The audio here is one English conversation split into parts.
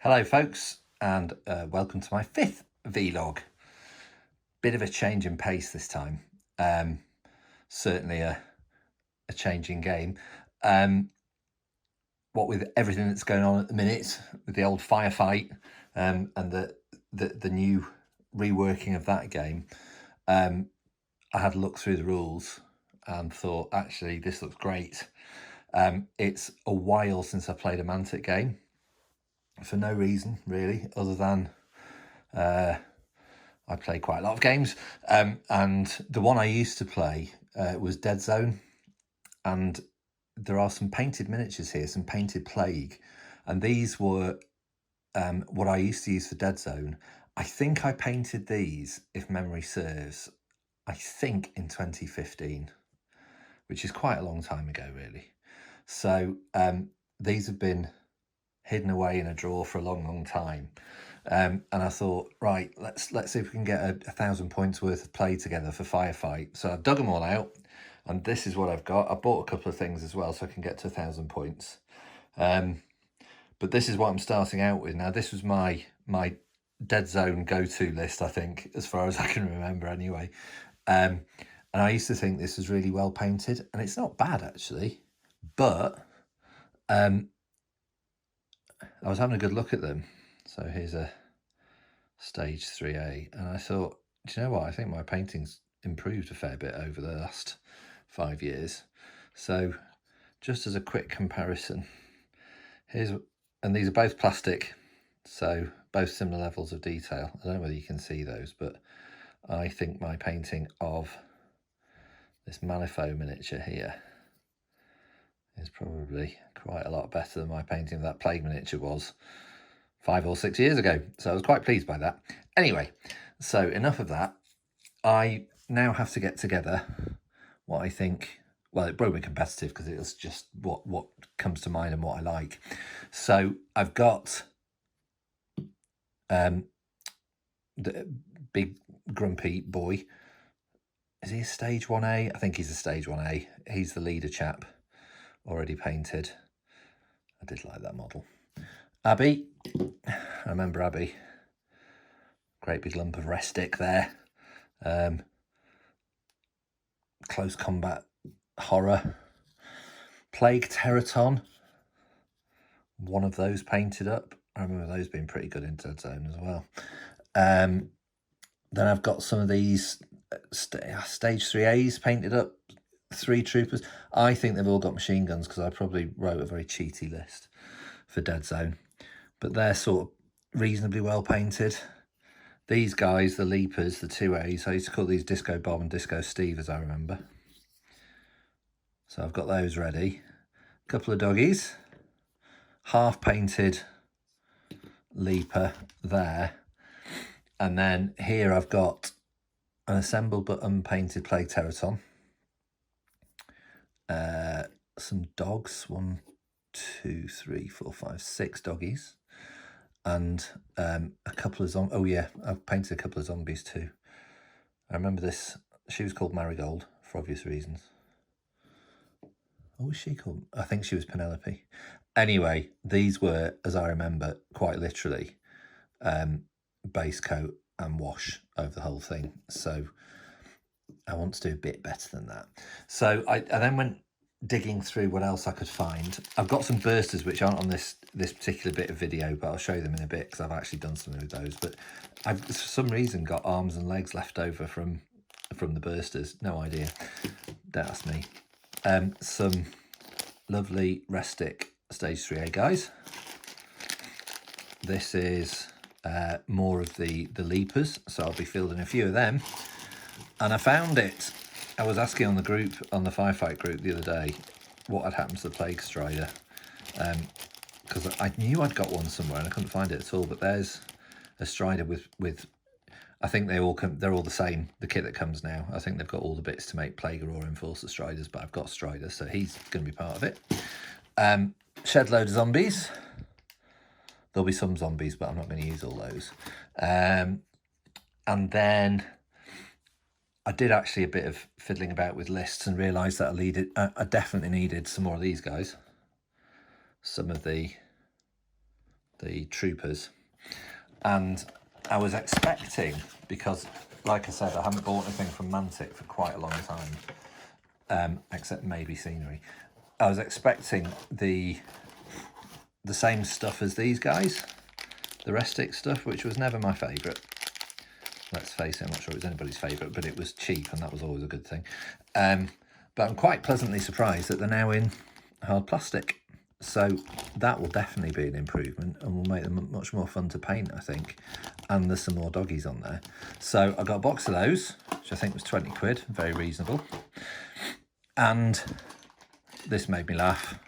Hello folks, and welcome to my fifth vlog. Bit of a change in pace this time. Certainly a change in game. What with everything that's going on at the minute, with the old Firefight and the new reworking of that game, I had a look through the rules and thought, actually, this looks great. It's a while since I played a Mantic game, for no reason really, other than I play quite a lot of games, and the one I used to play was Deadzone, and there are some painted miniatures here, some painted Plague, and these were what I used to use for Deadzone. I think I painted these, if memory serves, I think in 2015, which is quite a long time ago really. So these have been hidden away in a drawer for a long time, and I thought, right, let's see if we can get 1,000 points worth of play together for Firefight. So I've dug them all out, and this is what I've got. I bought a couple of things as well so I can get to 1,000 points, but this is what I'm starting out with. Now this was my Deadzone go-to list, I think, as far as I can remember anyway, and I used to think this was really well painted, and it's not bad actually, but I was having a good look at them. So here's a stage 3A, and I thought, do you know what? I think my painting's improved a fair bit over the last 5 years. So just as a quick comparison, and these are both plastic, so both similar levels of detail. I don't know whether you can see those, but I think my painting of this Malifaux miniature here is probably quite a lot better than my painting of that Plague miniature was 5 or 6 years ago. So I was quite pleased by that. Anyway, so enough of that. I now have to get together what I think, well, it won't be competitive because it's just what comes to mind and what I like. So I've got the big grumpy boy. Is he a stage 1A? I think he's a stage 1A. He's the leader chap, already painted. I did like that model. Abby, I remember Abby. Great big lump of Restic there. Close combat horror. Plague Terraton. One of those painted up. I remember those being pretty good in Deadzone as well. Then I've got some of these stage 3As painted up. 3 troopers. I think they've all got machine guns because I probably wrote a very cheaty list for Deadzone. But they're sort of reasonably well painted. These guys, the Leapers, the 2As, I used to call these Disco Bob and Disco Steve, as I remember. So I've got those ready. A couple of doggies. Half painted Leaper there. And then here I've got an assembled but unpainted Plague Terraton. Some dogs, 1, 2, 3, 4, 5, 6 doggies. And a couple of zombies. Oh yeah, I've painted a couple of zombies too. I remember this. She was called Marigold for obvious reasons. What was she called? I think she was Penelope. Anyway, these were, as I remember, quite literally base coat and wash over the whole thing. So I want to do a bit better than that. So I then went digging through what else I could find. I've got some bursters which aren't on this particular bit of video, but I'll show them in a bit because I've actually done something with those. But I've for some reason got arms and legs left over from the bursters. No idea. Don't ask me. Some lovely Restic stage 3A guys. This is more of the Leapers, so I'll be fielding a few of them. And I found it. I was asking on the group, on the Firefight group the other day, what had happened to the Plague Strider, because I knew I'd got one somewhere and I couldn't find it at all. But there's a Strider with I think they're all the same. The kit that comes now, I think they've got all the bits to make Plague or Enforcer Striders, but I've got Strider, so he's going to be part of it. Shed load of zombies. There'll be some zombies, but I'm not going to use all those. And then I did actually a bit of fiddling about with lists and realised that I definitely needed some more of these guys. Some of the the troopers. And I was expecting, because like I said, I haven't bought anything from Mantic for quite a long time, except maybe scenery. I was expecting the same stuff as these guys, the Restic stuff, which was never my favourite. Let's face it, I'm not sure it was anybody's favourite, but it was cheap, and that was always a good thing. But I'm quite pleasantly surprised that they're now in hard plastic. So that will definitely be an improvement and will make them much more fun to paint, I think. And there's some more doggies on there. So I got a box of those, which I think was 20 quid, very reasonable. And this made me laugh.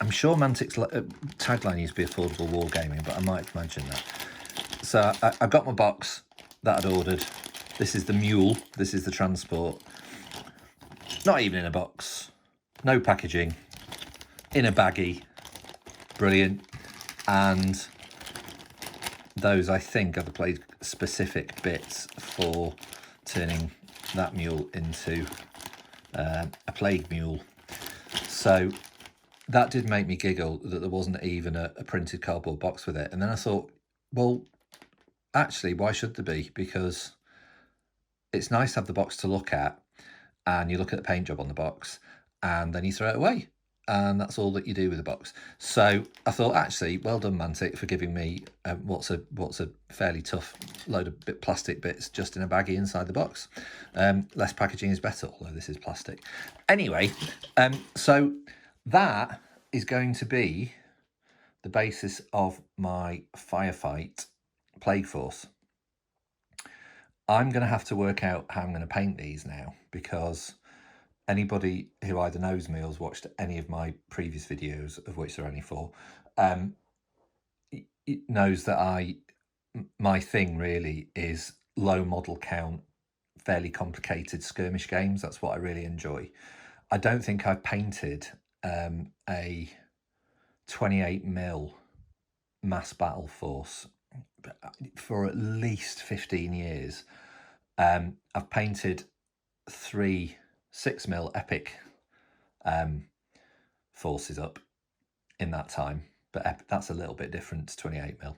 I'm sure Mantic's tagline used to be affordable wargaming, but I might imagine that. So I got my box that I'd ordered. This is the mule, this is the transport. Not even in a box, no packaging, in a baggie, brilliant. And those, I think, are the plate specific bits for turning that mule into a plague mule. So that did make me giggle that there wasn't even a printed cardboard box with it. And then I thought, well, actually, why should there be? Because it's nice to have the box to look at, and you look at the paint job on the box, and then you throw it away. And that's all that you do with the box. So I thought, actually, well done, Mantic, for giving me what's a fairly tough load of plastic bits just in a baggie inside the box. Less packaging is better, although this is plastic. Anyway, so that is going to be the basis of my Firefight Plague Force. I'm going to have to work out how I'm going to paint these now, because anybody who either knows me or has watched any of my previous videos, of which there are only 4, knows that my thing really is low model count, fairly complicated skirmish games. That's what I really enjoy. I don't think I've painted a 28mm mass battle force for at least 15 years. I've painted 3 6mm epic forces up in that time, but that's a little bit different to 28mm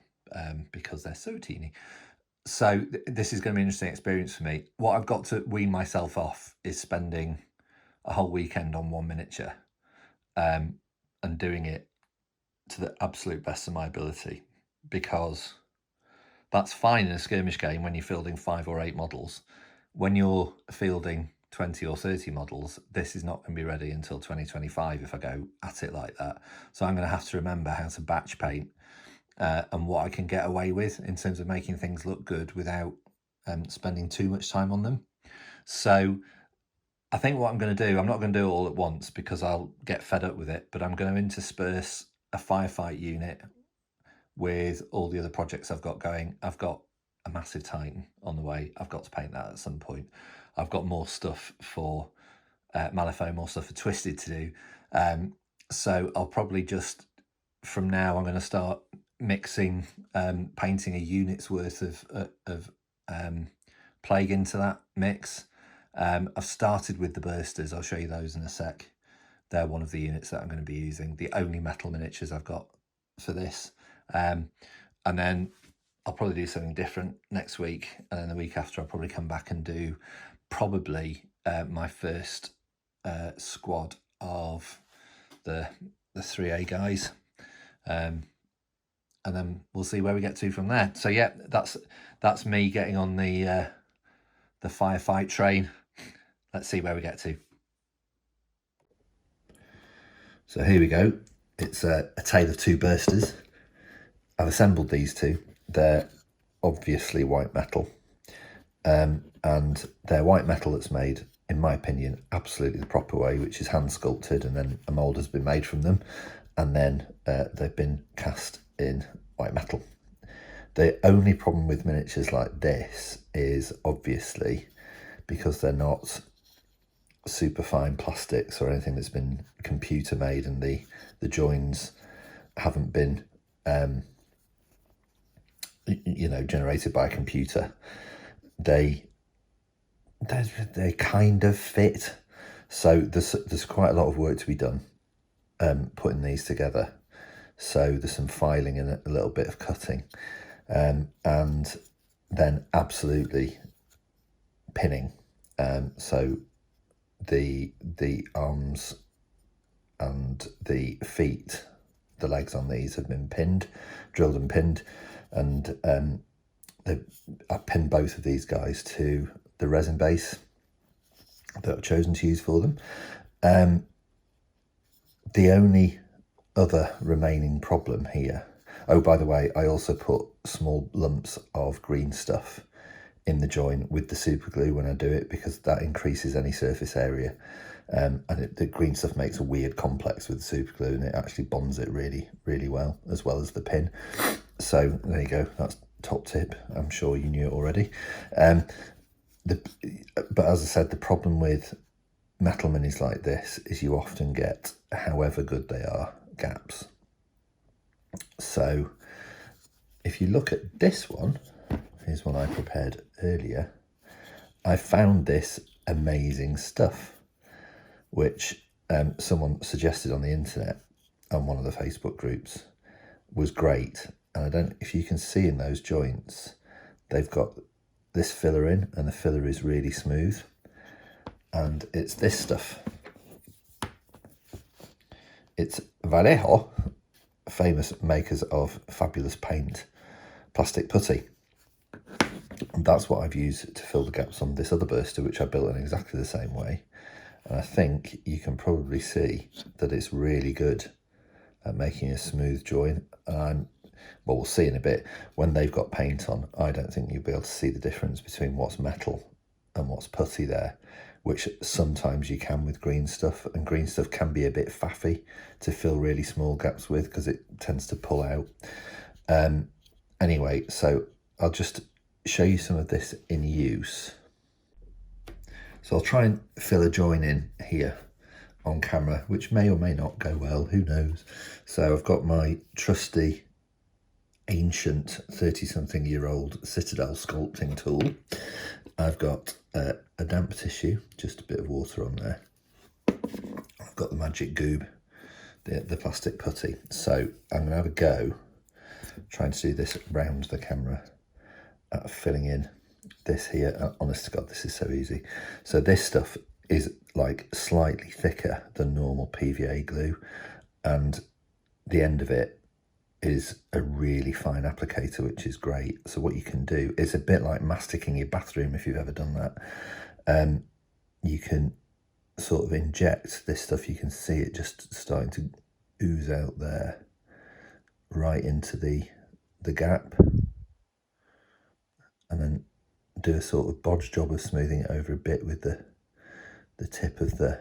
because they're so teeny. So this is going to be an interesting experience for me. What I've got to wean myself off is spending a whole weekend on one miniature and doing it to the absolute best of my ability, because that's fine in a skirmish game when you're fielding 5 or 8 models. When you're fielding 20 or 30 models, this is not going to be ready until 2025 if I go at it like that. So I'm going to have to remember how to batch paint and what I can get away with in terms of making things look good without spending too much time on them. So I think what I'm going to do, I'm not going to do it all at once because I'll get fed up with it, but I'm going to intersperse a Firefight unit with all the other projects I've got going. I've got a massive Titan on the way. I've got to paint that at some point. I've got more stuff for Malifaux, more stuff for Twisted to do. So I'll probably just, from now, I'm going to start mixing, painting a unit's worth of Plague into that mix. I've started with the Bursters. I'll show you those in a sec. They're one of the units that I'm going to be using. The only metal miniatures I've got for this. And then I'll probably do something different next week, and then the week after I'll probably come back and do probably my first squad of the 3A guys, and then we'll see where we get to from there. So yeah, that's me getting on the Firefight train. Let's see where we get to. So here we go. It's a tale of 2 bursters. I've assembled these 2. They're obviously white metal, and they're white metal that's made, in my opinion, absolutely the proper way, which is hand sculpted, and then a mould has been made from them, and then they've been cast in white metal. The only problem with miniatures like this is obviously because they're not super fine plastics or anything that's been computer made, and the joins haven't been generated by a computer. They kind of fit, so there's quite a lot of work to be done putting these together. So there's some filing and a little bit of cutting, and then absolutely pinning. So the arms and the feet, the legs on these have been pinned, drilled and pinned, and I pinned both of these guys to the resin base that I've chosen to use for them. The only other remaining problem here, oh, by the way, I also put small lumps of green stuff in the join with the super glue when I do it, because that increases any surface area, and the green stuff makes a weird complex with the super glue, and it actually bonds it really well, as well as the pin. So there you go, that's top tip. I'm sure you knew it already. But as I said, the problem with metal minis like this is you often get, however good they are, gaps. So if you look at this one, here's one I prepared earlier, I found this amazing stuff, which someone suggested on the internet, on one of the Facebook groups, was great. And I don't know if you can see in those joints, they've got this filler in, and the filler is really smooth. And it's this stuff. It's Vallejo, famous makers of fabulous paint, plastic putty. And that's what I've used to fill the gaps on this other burster, which I built in exactly the same way. And I think you can probably see that it's really good at making a smooth join. And well, we'll see in a bit. When they've got paint on, I don't think you'll be able to see the difference between what's metal and what's putty there, which sometimes you can with green stuff, and green stuff can be a bit faffy to fill really small gaps with because it tends to pull out. Anyway, so I'll just show you some of this in use. So I'll try and fill a join in here on camera, which may or may not go well, who knows. So I've got my trusty ancient 30-something-year-old Citadel sculpting tool. I've got a damp tissue, just a bit of water on there. I've got the magic Goob, the plastic putty. So I'm going to have a go trying to do this round the camera, filling in this here. Honest to God, this is so easy. So this stuff is like slightly thicker than normal PVA glue, and the end of it is a really fine applicator, which is great. So what you can do is a bit like masticing your bathroom, if you've ever done that. You can sort of inject this stuff. You can see it just starting to ooze out there, right into the gap, and then do a sort of bodge job of smoothing it over a bit with the tip of the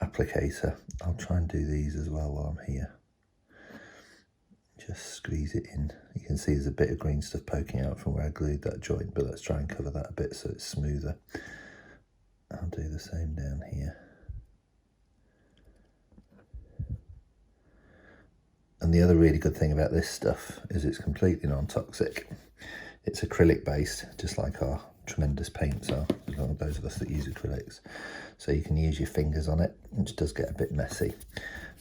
applicator. I'll try and do these as well while I'm here. Just squeeze it in. You can see there's a bit of green stuff poking out from where I glued that joint, but let's try and cover that a bit so it's smoother. I'll do the same down here. And the other really good thing about this stuff is it's completely non-toxic. It's acrylic based, just like our tremendous paints are, those of us that use acrylics. So you can use your fingers on it, which does get a bit messy.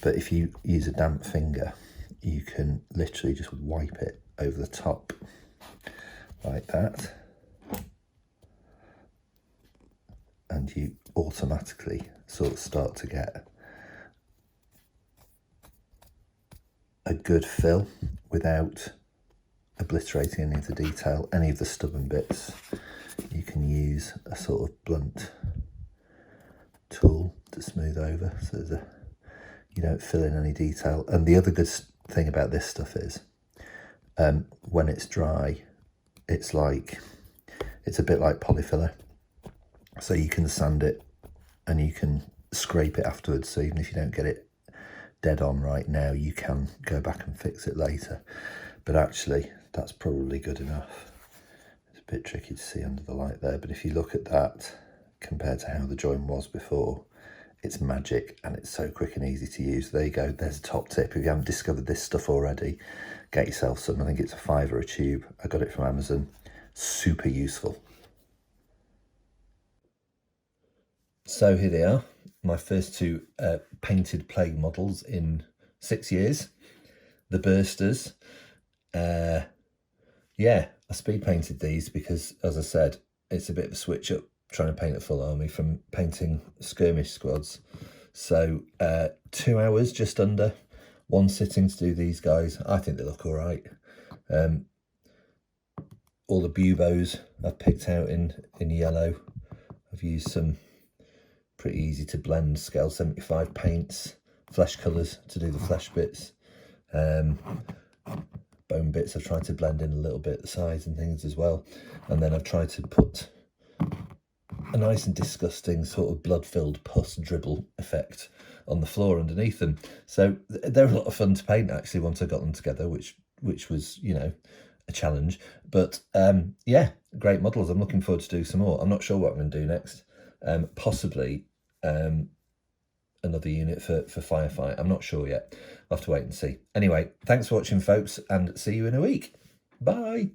But if you use a damp finger, you can literally just wipe it over the top like that, and you automatically sort of start to get a good fill without obliterating any of the detail, any of the stubborn bits. You can use a sort of blunt tool to smooth over so that you don't fill in any detail. And the other good thing about this stuff is when it's dry, it's a bit like polyfiller, so you can sand it and you can scrape it afterwards. So even if you don't get it dead on right now, you can go back and fix it later. But actually that's probably good enough. It's a bit tricky to see under the light there, but if you look at that compared to how the join was before, it's magic, and it's so quick and easy to use. There you go, there's a top tip. If you haven't discovered this stuff already, get yourself some. I think it's £5 a tube. I got it from Amazon. Super useful. So here they are, my first two painted plague models in 6 years. The bursters. Yeah, I speed painted these because, as I said, it's a bit of a switch up trying to paint a full army from painting skirmish squads. So 2 hours, just under, one sitting to do these guys. I think they look all right. All the buboes I've picked out in yellow. I've used some pretty easy to blend scale 75 paints, flesh colours to do the flesh bits. Bone bits I've tried to blend in a little bit, the size and things as well. And then I've tried to put a nice and disgusting sort of blood-filled pus dribble effect on the floor underneath them. So they're a lot of fun to paint actually once I got them together, which was, you know, a challenge. But yeah, great models. I'm looking forward to do some more. I'm not sure what I'm going to do next. Possibly another unit for Firefight. I'm not sure yet. I'll have to wait and see. Anyway, thanks for watching, folks, and see you in a week. Bye.